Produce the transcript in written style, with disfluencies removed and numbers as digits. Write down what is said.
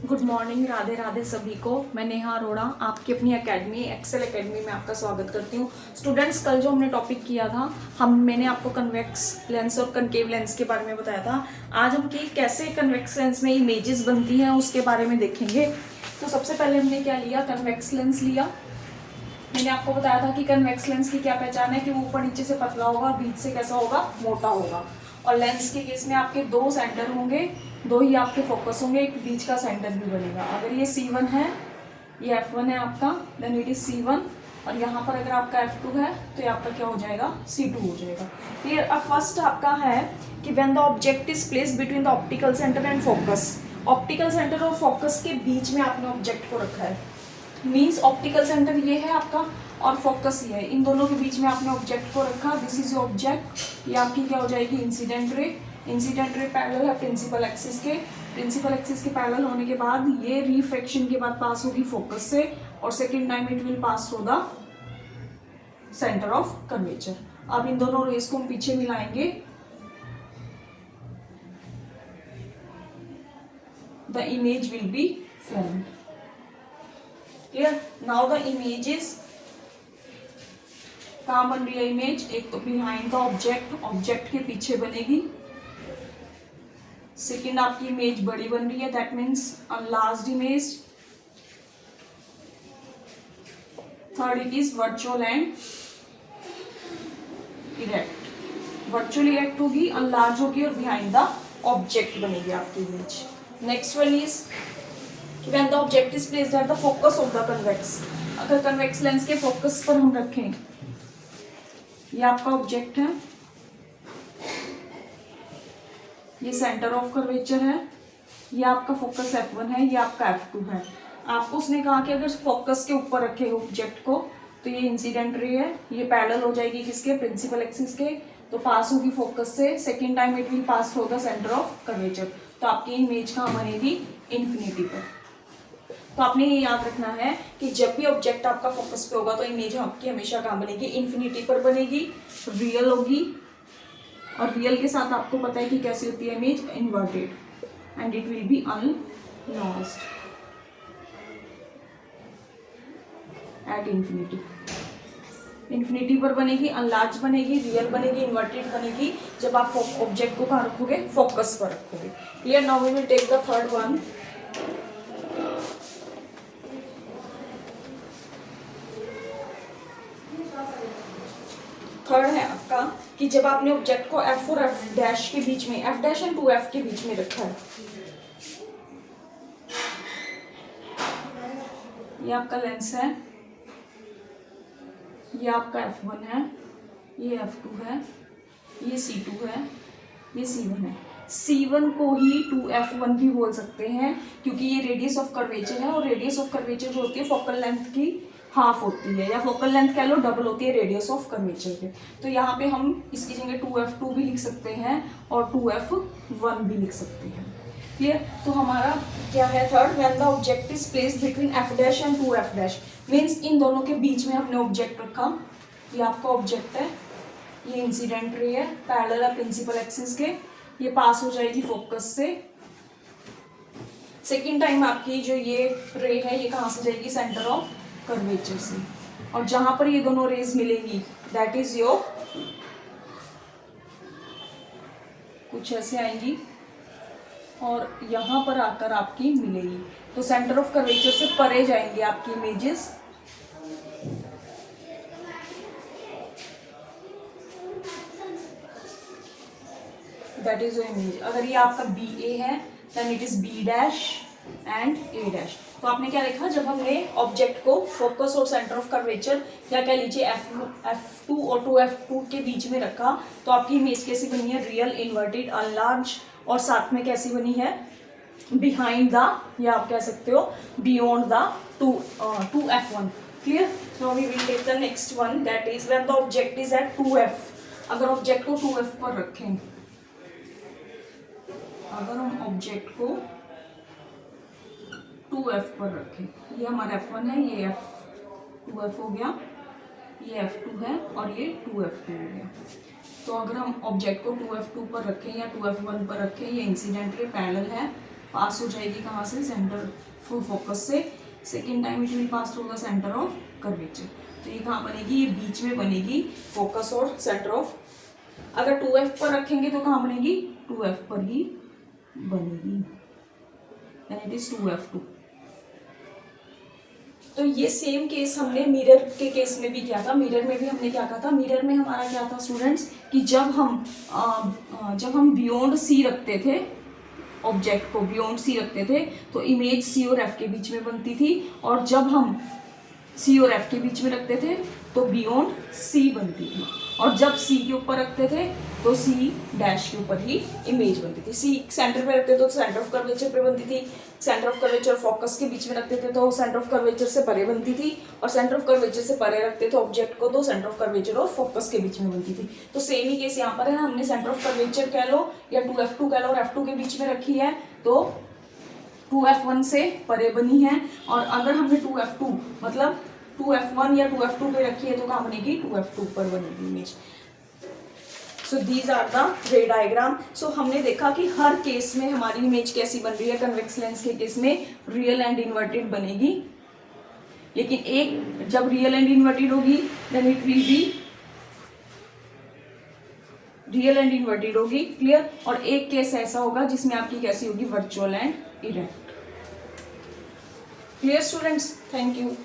Good morning, Radhe Radhe सभी को। मैं नेहा अरोड़ा आपकी अपनी एकेडमी एक्सेल एकेडमी में आपका स्वागत करती हूँ। स्टूडेंट्स, कल जो हमने टॉपिक किया था, मैंने आपको कन्वेक्स लेंस और कनकेव लेंस के बारे में बताया था। आज हम कि कैसे कन्वेक्स लेंस में इमेजेस बनती हैं उसके बारे में देखेंगे। तो सबसे पहले हमने क्या लिया, कन्वेक्स लेंस लिया। मैंने आपको बताया था कि कन्वेक्स लेंस की क्या पहचान है कि वो ऊपर नीचे से पतला होगा, बीच से कैसा होगा, मोटा होगा। और लेंस के केस में आपके दो सेंटर होंगे, दो ही आपके फोकस होंगे, एक बीच का सेंटर भी बनेगा। अगर ये C1 है, ये F1 है आपका, देन इट इज C1। और यहाँ पर अगर आपका F2 है तो ये आपका क्या हो जाएगा, C2 हो जाएगा। क्लियर। अब फर्स्ट आपका है कि when the object is placed between the optical centre and focus. Optical centre और फोकस के बीच में आपने ऑब्जेक्ट को रखा है। मीन्स ऑप्टिकल सेंटर ये है आपका और फोकस ये है, इन दोनों के बीच में आपने ऑब्जेक्ट को रखा। This is your object. ये आपकी क्या हो जाएगी, incident ray. Incident ray parallel है प्रिंसिपल एक्सिस के। प्रिंसिपल एक्सिस के पैरेलल होने के बाद ये रिफ्रैक्शन के बाद पास होगी फोकस से, और second time it will pass through the centre of curvature. अब इन दोनों रेस को हम पीछे मिलाएंगे। The image will be formed. Clear. Now the images, कहाँ बन रही है इमेज, एक तो बिहाइंड द ऑब्जेक्ट, ऑब्जेक्ट के पीछे बनेगी। सेकेंड आपकी इमेज बड़ी बन रही है, that means enlarged image. Third it is virtual and erect. Virtual erect होगी, अनलार्ज होगी और बिहाइंड द ऑब्जेक्ट बनेगी आपकी image. Next one is when the object is placed at the focus of the convex. अगर convex lens के focus पर हम रखें, ये आपका ऑब्जेक्ट है, ये सेंटर ऑफ कर्वेचर है, ये आपका फोकस F1 है, ये आपका F2 है। आपको उसने कहा कि अगर फोकस के ऊपर रखे ऑब्जेक्ट को तो ये इंसिडेंट रे है, ये पैरेलल हो जाएगी किसके, प्रिंसिपल एक्सिस के, तो पास होगी फोकस से। Second time it will pass through the centre of curvature. तो आपकी इमेज कहाँ बनेगी, इन्फिनिटी पर। तो आपने ये याद रखना है कि जब भी ऑब्जेक्ट आपका फोकस पे होगा तो इमेज आपकी हमेशा कहाँ बनेगी, इन्फिनिटी पर बनेगी, रियल होगी। और रियल के साथ आपको पता है कि कैसी होती है image, inverted, and it will be enlarged at infinity. Infinity पर बनेगी, अनलार्ज बनेगी, रियल बनेगी, इन्वर्टेड बनेगी जब आप ऑब्जेक्ट को कहाँ रखोगे, फोकस पर रखोगे। Clear. Now we will take the third one. Third है आपका कि जब आपने ऑब्जेक्ट को F और F डैश के बीच में, F डैश एंड 2F के बीच में रखा है, ये आपका लेंस है, ये आपका F1 है, ये F2 है, ये C2 है, ये C1 है। C1 को ही 2F1 भी बोल सकते हैं क्योंकि ये रेडियस ऑफ कर्वेचर है, और रेडियस ऑफ कर्वेचर जो होती है फोकल लेंथ की हाफ होती है, या फोकल लेंथ कह लो डबल होती है रेडियस ऑफ कर्वेचर के। तो यहाँ पे हम इसकी जगह 2F2 भी लिख सकते हैं और 2F1 भी लिख सकते हैं। क्लियर। तो हमारा क्या है third, when the object is placed between F dash and 2F dash, means in दोनों के बीच में हमने ऑब्जेक्ट रखा। ये आपका ऑब्जेक्ट है, ये इंसिडेंट रे है, पैरेलल है प्रिंसिपल एक्सिस के, ये पास हो जाएगी फोकस से। सेकेंड टाइम आपकी जो ये रे है ये कहाँ से जाएगी, सेंटर ऑफ कर्वेचर से, और जहां पर ये दोनों रेज मिलेगी दैट इज योर, कुछ ऐसे आएंगी और यहां पर आकर आपकी मिलेगी, तो सेंटर ऑफ कर्वेचर से परे जाएंगे आपकी images. That is your image. अगर ये आपका BA है then it is B dash and A dash. तो आपने क्या देखा, जब हमने ऑब्जेक्ट को फोकस और सेंटर ऑफ कर्वेचर या कह लीजिए F2 और 2F2 के बीच में रखा तो आपकी इमेज कैसी बनी है, रियल, इन्वर्टेड, अनलार्ज, और साथ में कैसी बनी है, बिहाइंड द, या आप कह सकते हो beyond the 2F1। Clear. Now we will take the next one, that is when the object is at 2F। अगर ऑब्जेक्ट को 2F पर रखें, अगर हम ऑब्जेक्ट को 2F पर रखें, ये हमारा F1 है, ये 2F हो गया, ये F2 है और ये 2F2 हो गया। तो अगर हम ऑब्जेक्ट को 2F2 पर रखें या 2F1 पर रखें, ये इंसिडेंट रे पैरेलल है, पास हो जाएगी कहाँ से, सेंटर फोकस से, second time it will pass through the centre of curvature. तो ये कहाँ बनेगी, ये बीच में बनेगी फोकस और सेंटर ऑफ। अगर 2F पर रखेंगे तो कहाँ बनेगी, 2F पर ही बनेगी, एंड इट इज 2F2। तो ये सेम केस हमने मिरर के केस में भी किया था। मिरर में भी हमने क्या कहा था, मिरर में हमारा क्या था स्टूडेंट्स कि जब हम बियॉन्ड सी रखते थे, ऑब्जेक्ट को बियॉन्ड सी रखते थे तो इमेज सी और एफ के बीच में बनती थी, और जब हम सी और एफ के बीच में रखते थे तो बियॉन्ड सी बनती थी, और जब सी के ऊपर रखते थे तो सी डैश के ऊपर ही इमेज बनती थी। सी सेंटर पे रखते थे तो सेंटर ऑफ कर्वेचर पे बनती थी, सेंटर ऑफ कर्वेचर फोकस के बीच में रखते थे तो सेंटर ऑफ कर्वेचर से परे बनती थी, और सेंटर ऑफ कर्वेचर से परे रखते थे ऑब्जेक्ट को तो सेंटर ऑफ कर्वेचर और फोकस के बीच में बनती थी। तो सेम ही केस यहाँ पर है, हमने सेंटर ऑफ कर्वेचर कह लो या 2F2 कह लो और F2 के बीच में रखी है तो 2F1 से परे बनी है, और अगर हमने 2F2 मतलब 2F1 या 2F2 पे रखी है तो कहाँ बनेगी, 2F2 पर बनेगी इमेज। So these are the ray diagram. सो हमने देखा कि हर केस में हमारी इमेज कैसी बन रही है। कन्वेक्स लेंस के केस में रियल एंड इन्वर्टेड बनेगी, लेकिन एक जब रियल एंड इन्वर्टेड होगी then it will be real and inverted होगी, क्लियर। और एक केस ऐसा होगा जिसमें आपकी कैसी होगी, virtual and erect. Clear students, thank you.